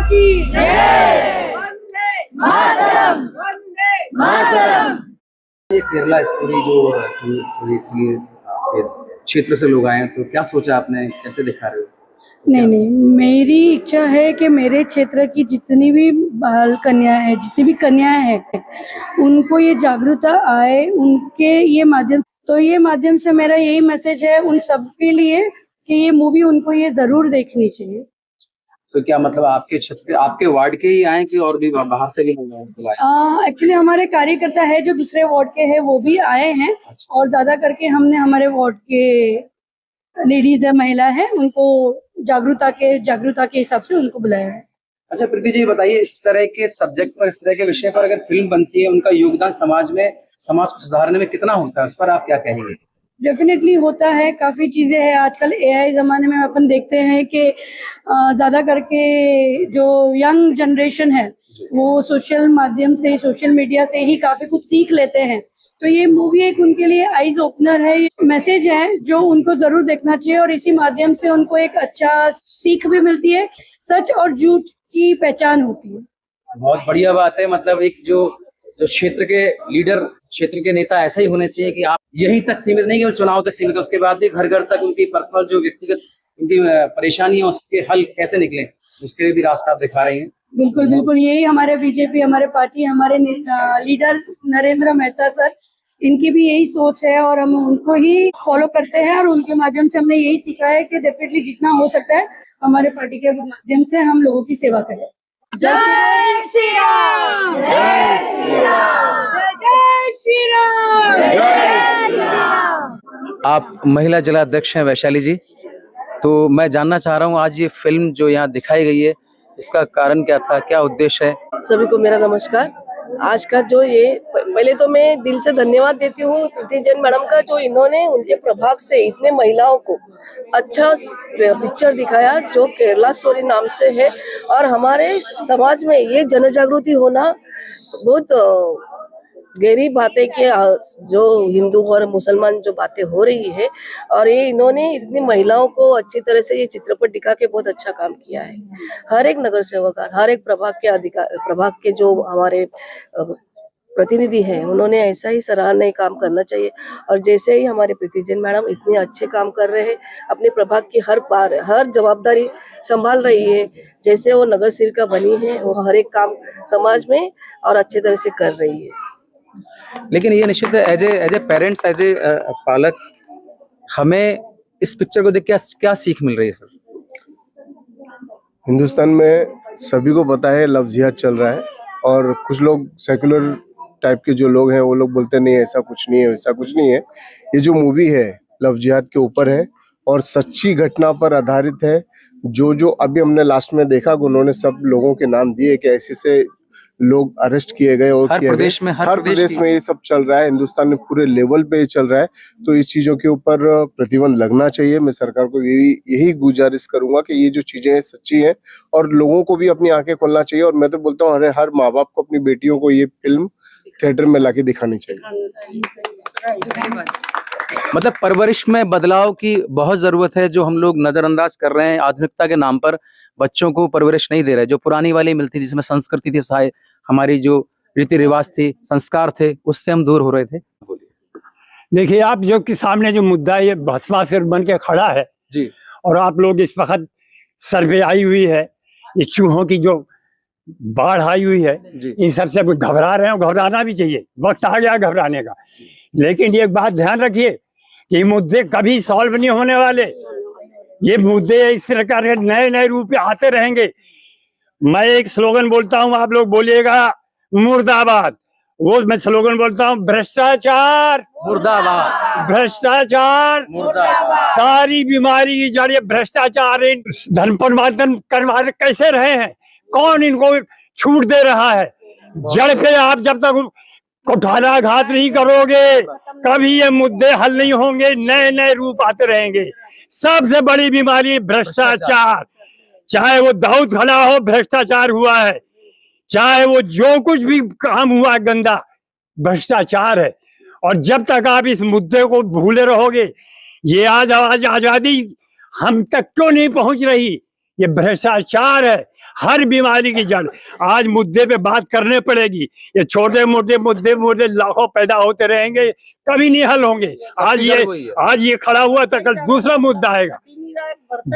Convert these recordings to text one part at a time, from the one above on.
की जय। वंदे मातरम, वंदे मातरम। ये केरला स्टोरी जो स्टोरी, इसलिए आपके क्षेत्र से लोग आए हैं, तो क्या सोचा आपने, कैसे दिखा रहे हो? नहीं, मेरी इच्छा है कि मेरे क्षेत्र की जितनी भी बाल कन्याएं हैं, जितनी भी कन्याएं हैं, उनको ये जागरूकता आए, उनके ये माध्यम से मेरा यही मैसेज है उन सब के लिए कि ये मूवी उनको ये जरूर देखनी चाहिए। तो क्या मतलब आपके क्षेत्र, आपके वार्ड के ही आए कि और भी बाहर से भी लोग आए? एक्चुअली हमारे कार्यकर्ता है जो दूसरे वार्ड के हैं, वो भी आए हैं। और ज्यादा करके हमने हमारे वार्ड के लेडीज है, महिला है, उनको जागरूकता के हिसाब से उनको बुलाया है। अच्छा प्रीति जी, बताइए, इस तरह के सब्जेक्ट पर, इस तरह के विषय पर अगर फिल्म बनती है, उनका योगदान समाज को सुधारने में कितना होता है, उस पर आप क्या कहेंगे? डेफिनेटली होता है, काफ़ी चीज़ें हैं। आजकल एआई ज़माने में अपन देखते हैं कि ज़्यादा करके जो यंग जनरेशन है वो सोशल मीडिया से ही काफ़ी कुछ सीख लेते हैं। तो ये मूवी एक उनके लिए आइज ओपनर है, मैसेज है जो उनको ज़रूर देखना चाहिए और इसी माध्यम से उनको एक अच्छा सीख भी मिलती है, सच और झूठ की पहचान होती है। बहुत बढ़िया बात है। मतलब एक जो क्षेत्र के लीडर, क्षेत्र के नेता ऐसा ही होने चाहिए कि आप यहीं तक सीमित नहीं कि चुनाव तक सीमित है, उसके बाद भी घर घर तक उनकी पर्सनल जो व्यक्तिगत उनकी परेशानी है उसके हल कैसे निकले, उसके लिए भी रास्ता आप दिखा रहे हैं। बिल्कुल बिल्कुल, यही हमारे बीजेपी, हमारे पार्टी, हमारे लीडर नरेंद्र मेहता सर, इनकी भी यही सोच है और हम उनको ही फॉलो करते हैं और उनके माध्यम से हमने यही सीखा है कि डेफिनेटली जितना हो सकता है हमारे पार्टी के माध्यम से हम लोगों की सेवा करें। जय श्री राम, जय श्री राम, जय श्री राम, जय श्री राम। आप महिला जिलाध्यक्ष हैं वैशाली जी, तो मैं जानना चाह रहा हूँ, आज ये फिल्म जो यहाँ दिखाई गई है, इसका कारण क्या था, क्या उद्देश्य है? सभी को मेरा नमस्कार। आज का जो ये, पहले तो मैं दिल से धन्यवाद देती हूँ प्रीति जैन मैडम का, जो इन्होंने उनके प्रभाग से इतने महिलाओं को अच्छा पिक्चर दिखाया जो केरला स्टोरी नाम से है। और हमारे समाज में ये जन जागृति होना बहुत गहरी बातें कि जो हिंदू और मुसलमान जो बातें हो रही है, और ये इन्होंने इतनी महिलाओं को अच्छी तरह से ये चित्रपट दिखा के बहुत अच्छा काम किया है। हर एक नगर सेवक, हर एक प्रभाग के जो हमारे प्रतिनिधि हैं, उन्होंने ऐसा ही सराहनीय काम करना चाहिए। और जैसे ही हमारे प्रीति जैन मैडम इतने अच्छे काम कर रहे हैं, अपने प्रभाग की हर जवाबदारी संभाल रही है, जैसे वो नगर सेविका बनी है, वो हर एक काम समाज में और अच्छे तरह से कर रही है। लेकिन ये निश्चित है, as a parents, as a पालक, हमें इस पिक्चर को देख के क्या सीख मिल रही है सर? हिंदुस्तान में सभी को पता है लव जिहाद चल रहा है, और कुछ लोग सेकुलर टाइप के जो लोग हैं वो लोग बोलते नहीं ऐसा कुछ नहीं है, वैसा कुछ नहीं है। ये जो मूवी है लव जिहाद के ऊपर है और सच्ची घटना पर आधारित है। जो अभी हमने लास्ट में देखा, उन्होंने सब लोगों के नाम दिए कि ऐसे से लोग अरेस्ट किए गए और हर प्रदेश में ये सब चल रहा है। हिंदुस्तान में पूरे लेवल पे ये चल रहा है, तो इस चीजों के ऊपर प्रतिबंध लगना चाहिए। मैं सरकार को यही गुजारिश करूंगा कि ये जो चीजें हैं सच्ची हैं और लोगों को भी अपनी आंखें खोलना चाहिए। और मैं तो बोलता हूँ हर माँ बाप को अपनी बेटियों को ये फिल्म थिएटर में लाके दिखानी चाहिए। मतलब परवरिश में बदलाव की बहुत जरूरत है, जो हम लोग नजरअंदाज कर रहे हैं। आधुनिकता के नाम पर बच्चों को परवरिश नहीं दे रहे, जो पुरानी वाली मिलती थी, जिसमें संस्कृति थी, हमारी जो रीति रिवाज थी, संस्कार थे, उससे हम दूर हो रहे थे। देखिए, आप जो कि सामने जो मुद्दा ये भस्मासुर बन के खड़ा है जी, और आप लोग इस वक्त सर पे आई हुई है, ये चूहों की जो बाढ़ आई हुई है, इन सब से घबरा रहे हैं। घबराना भी चाहिए, वक्त आ गया घबराने का। लेकिन ये बात ध्यान रखिए कि मुद्दे कभी सॉल्व नहीं होने वाले। ये मुद्दे इस प्रकार के नए नए रूप में आते रहेंगे। मैं एक स्लोगन बोलता हूँ, आप लोग बोलिएगा मुर्दाबाद। वो मैं स्लोगन बोलता हूँ, भ्रष्टाचार मुर्दाबाद, भ्रष्टाचार मुर्दाबाद। सारी बीमारी की जड़ ये भ्रष्टाचार। धन प्रमाणन करवा कैसे रहे हैं, कौन इनको छूट दे रहा है? जड़ पे आप जब तक कुठाराघात नहीं करोगे, कभी ये मुद्दे हल नहीं होंगे, नए नए रूप आते रहेंगे। सबसे बड़ी बीमारी भ्रष्टाचार। चाहे वो दाऊद खड़ा हो, भ्रष्टाचार हुआ है। चाहे वो जो कुछ भी काम हुआ गंदा, भ्रष्टाचार है। और जब तक आप इस मुद्दे को भूले रहोगे, ये आज आजादी हम तक क्यों नहीं पहुंच रही? ये भ्रष्टाचार है। हर बीमारी की जड़। आज मुद्दे पे बात करने पड़ेगी। ये छोटे मोटे मुद्दे लाखों पैदा होते रहेंगे, कभी नहीं हल होंगे। आज ये खड़ा हुआ तो कल दूसरा मुद्दा आएगा।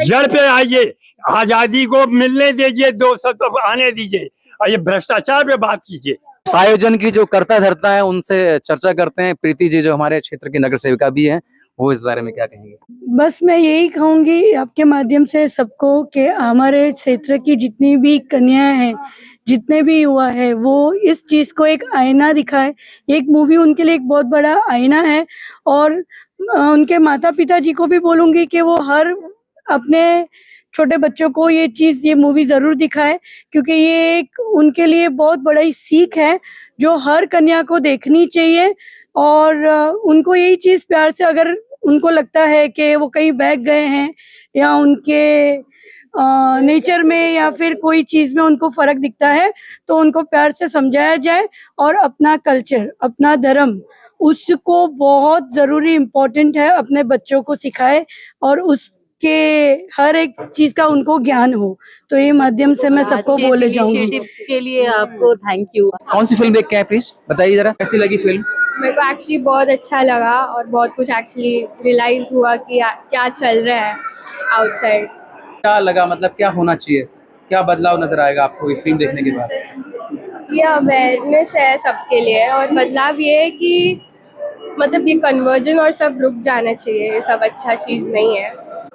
जड़ पे आइए, आजादी को मिलने दीजिए, 200 को आने दीजिए, और ये भ्रष्टाचार पे बात कीजिए। आयोजन की जो करता धरता है उनसे चर्चा करते हैं। प्रीति जी जो हमारे क्षेत्र की नगर सेविका भी हैं, वो इस बारे में क्या कहेंगे? बस मैं यही कहूँगी आपके माध्यम से सबको कि हमारे क्षेत्र की जितनी भी कन्याएं हैं, जितने भी युवा है, वो इस चीज़ को एक आईना दिखाए। एक मूवी उनके लिए एक बहुत बड़ा आईना है, और उनके माता पिता जी को भी बोलूँगी कि वो हर अपने छोटे बच्चों को ये मूवी ज़रूर दिखाए, क्योंकि ये एक उनके लिए बहुत बड़ा ही सीख है जो हर कन्या को देखनी चाहिए। और उनको यही चीज़ प्यार से, अगर उनको लगता है कि वो कहीं बहक गए हैं या उनके नेचर में या फिर कोई चीज़ में उनको फ़र्क दिखता है, तो उनको प्यार से समझाया जाए और अपना कल्चर, अपना धर्म, उसको बहुत ज़रूरी इम्पोर्टेंट है, अपने बच्चों को सिखाए और उसके हर एक चीज़ का उनको ज्ञान हो। तो ये माध्यम से मैं सबको बोले जाऊंगी। इनिशिएटिव के लिए आपको थैंक यू। कौन सी फिल्म देख के आए, प्लीज बताइए जरा, कैसी लगी फिल्म? मेरे को एक्चुअली बहुत अच्छा लगा और बहुत कुछ एक्चुअली रियलाइज हुआ कि क्या चल रहा है आउटसाइड। क्या लगा, मतलब क्या होना चाहिए, क्या बदलाव नजर आएगा आपको ये फिल्म देखने के बाद? ये अवेयरनेस है सबके लिए, और बदलाव ये है कि मतलब ये कन्वर्जन और सब रुक जाना चाहिए। ये सब अच्छा चीज़ नहीं है।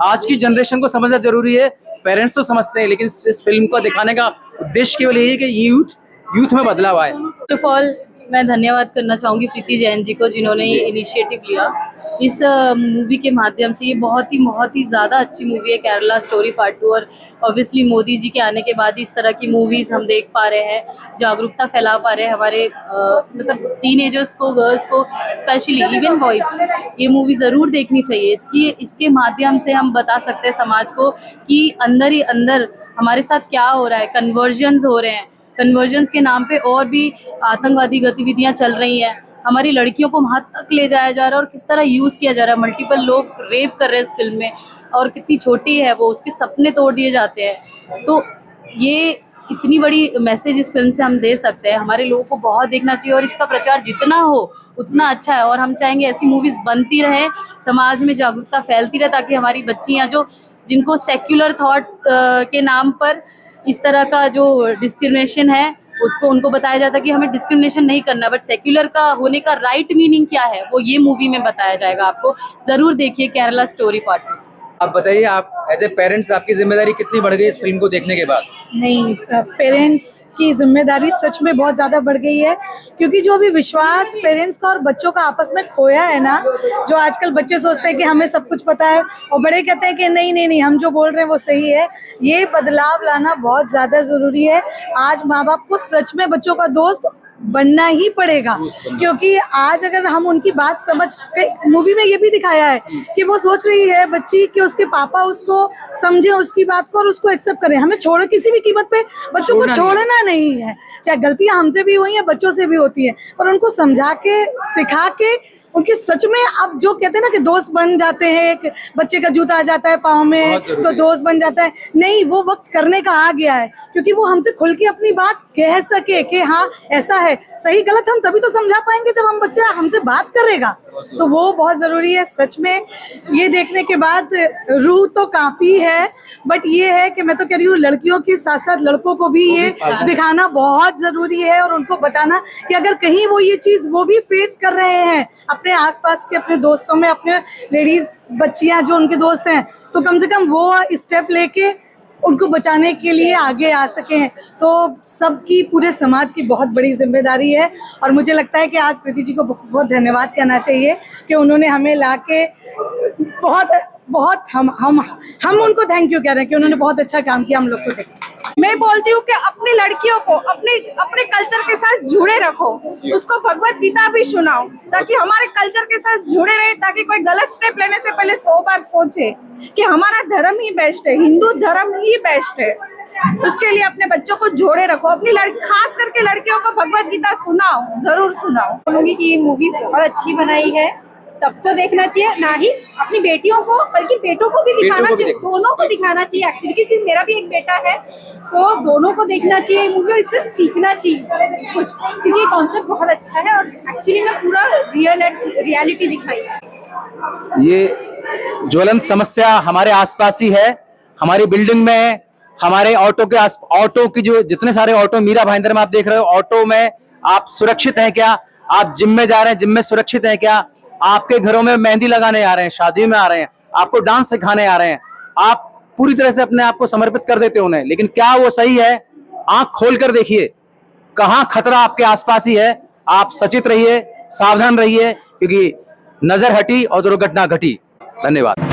आज की जनरेशन को समझना जरूरी है। पेरेंट्स तो समझते हैं, लेकिन इस फिल्म को दिखाने का उद्देश्य केवल यही है कि यूथ में बदलाव आए। फर्स्ट ऑफ ऑल मैं धन्यवाद करना चाहूँगी प्रीति जैन जी को, जिन्होंने ये इनिशिएटिव लिया इस मूवी के माध्यम से। ये बहुत ही ज़्यादा अच्छी मूवी है, केरला स्टोरी पार्ट 2। और ऑब्वियसली मोदी जी के आने के बाद इस तरह की मूवीज़ हम देख पा रहे हैं, जागरूकता फैला पा रहे हैं हमारे मतलब टीनेजर्स को, गर्ल्स को, स्पेशली इवन बॉयज़। ये मूवी ज़रूर देखनी चाहिए। इसके माध्यम से हम बता सकते हैं समाज को कि अंदर ही अंदर हमारे साथ क्या हो रहा है। कन्वर्जन्स हो रहे हैं, कन्वर्जन्स के नाम पे और भी आतंकवादी गतिविधियां चल रही हैं। हमारी लड़कियों को वहाँ तक ले जाया जा रहा है और किस तरह यूज़ किया जा रहा है। मल्टीपल लोग रेप कर रहे हैं इस फिल्म में, और कितनी छोटी है वो, उसके सपने तोड़ दिए जाते हैं। तो ये इतनी बड़ी मैसेज इस फिल्म से हम दे सकते हैं। हमारे लोगों को बहुत देखना चाहिए, और इसका प्रचार जितना हो उतना अच्छा है। और हम चाहेंगे ऐसी मूवीज़ बनती रहे, समाज में जागरूकता फैलती रहे, ताकि हमारी बच्चियाँ जिनको सेक्युलर थॉट के नाम पर इस तरह का जो डिस्क्रिमिनेशन है उसको उनको बताया जाता है कि हमें डिस्क्रिमिनेशन नहीं करना, बट सेक्युलर का होने का राइट मीनिंग क्या है वो ये मूवी में बताया जाएगा। आपको ज़रूर देखिए केरला स्टोरी पार्ट 2। आप बताइए, आप एज ए पेरेंट्स आपकी जिम्मेदारी कितनी बढ़ गई इस फिल्म को देखने के बाद? नहीं, पेरेंट्स की जिम्मेदारी सच में बहुत ज़्यादा बढ़ गई है, क्योंकि जो भी विश्वास पेरेंट्स का और बच्चों का आपस में खोया है ना, जो आजकल बच्चे सोचते हैं कि हमें सब कुछ पता है और बड़े कहते हैं कि नहीं नहीं नहीं हम जो बोल रहे हैं वो सही है, ये बदलाव लाना बहुत ज़्यादा ज़रूरी है। आज माँ बाप को सच में बच्चों का दोस्त बनना ही पड़ेगा, क्योंकि आज अगर हम उनकी बात समझ, मूवी में ये भी दिखाया है कि वो सोच रही है बच्ची कि उसके पापा उसको समझे, उसकी बात को और उसको एक्सेप्ट करें। हमें छोड़ो, किसी भी कीमत पे बच्चों को छोड़ना नहीं है। चाहे गलतियां हमसे भी हुई हैं, बच्चों से भी होती है, पर उनको समझा के, सिखा के, उनके सच में अब जो कहते हैं ना कि दोस्त बन जाते हैं, एक बच्चे का जूता आ जाता है पाँव में तो दोस्त बन जाता है, नहीं, वो वक्त करने का आ गया है, क्योंकि वो हमसे खुल के अपनी बात कह सके कि हाँ ऐसा है, सही गलत हम तभी तो समझा पाएंगे जब हम बच्चा हमसे बात करेगा। तो वो बहुत ज़रूरी है। सच में ये देखने के बाद रूह तो काफ़ी है, बट ये है कि मैं तो कह रही हूँ लड़कियों के साथ साथ लड़कों को भी ये दिखाना बहुत ज़रूरी है, और उनको बताना कि अगर कहीं वो ये चीज़ वो भी फेस कर रहे हैं अपने आसपास के, अपने दोस्तों में, अपने लेडीज़ बच्चियाँ जो उनके दोस्त हैं, तो कम से कम वो स्टेप लेके उनको बचाने के लिए आगे आ सकें। तो सबकी, पूरे समाज की बहुत बड़ी जिम्मेदारी है, और मुझे लगता है कि आज प्रीति जी को बहुत धन्यवाद कहना चाहिए कि उन्होंने हमें लाके बहुत हम उनको थैंक यू कह रहे हैं कि उन्होंने बहुत अच्छा काम किया हम लोग को देख। मैं बोलती हूँ कि अपनी लड़कियों को अपने कल्चर के साथ जुड़े रखो, उसको भगवत गीता भी सुनाओ, ताकि हमारे कल्चर के साथ जुड़े रहे, ताकि कोई गलत स्टेप लेने से पहले 100 बार सोचे कि हमारा धर्म ही बेस्ट है, हिंदू धर्म ही बेस्ट है। उसके लिए अपने बच्चों को जोड़े रखो, अपनी खास करके लड़कियों को भगवत गीता सुनाओ, जरूर सुनाओ। बोलूँगी कि ये मूवी बहुत अच्छी बनाई है, सबको देखना चाहिए, ना ही अपनी बेटियों को बल्कि बेटों को भी दिखाना को भी चाहिए, देखना। दोनों को दिखाना चाहिए एक्चुअली, क्योंकि मेरा भी एक बेटा है तो दोनों को देखना चाहिए मूवी और इससे सीखना चाहिए कुछ, क्योंकि ये कॉन्सेप्ट बहुत अच्छा है और एक्चुअली में पूरा रियलिटी दिखाई है। ये ज्वलंत समस्या हमारे आसपास ही है, हमारी बिल्डिंग में, हमारे ऑटो की जो जितने सारे ऑटो मीरा भाईंदर में आप देख रहे हो, ऑटो में आप सुरक्षित हैं क्या? आप जिम में जा रहे हैं, जिम में सुरक्षित हैं क्या? आपके घरों में मेहंदी लगाने आ रहे हैं, शादी में आ रहे हैं, आपको डांस सिखाने आ रहे हैं, आप पूरी तरह से अपने आप को समर्पित कर देते हो उन्हें, लेकिन क्या वो सही है? आंख खोल कर देखिए, कहां खतरा आपके आसपास ही है। आप सचेत रहिए, सावधान रहिए, क्योंकि नजर हटी और दुर्घटना घटी। धन्यवाद।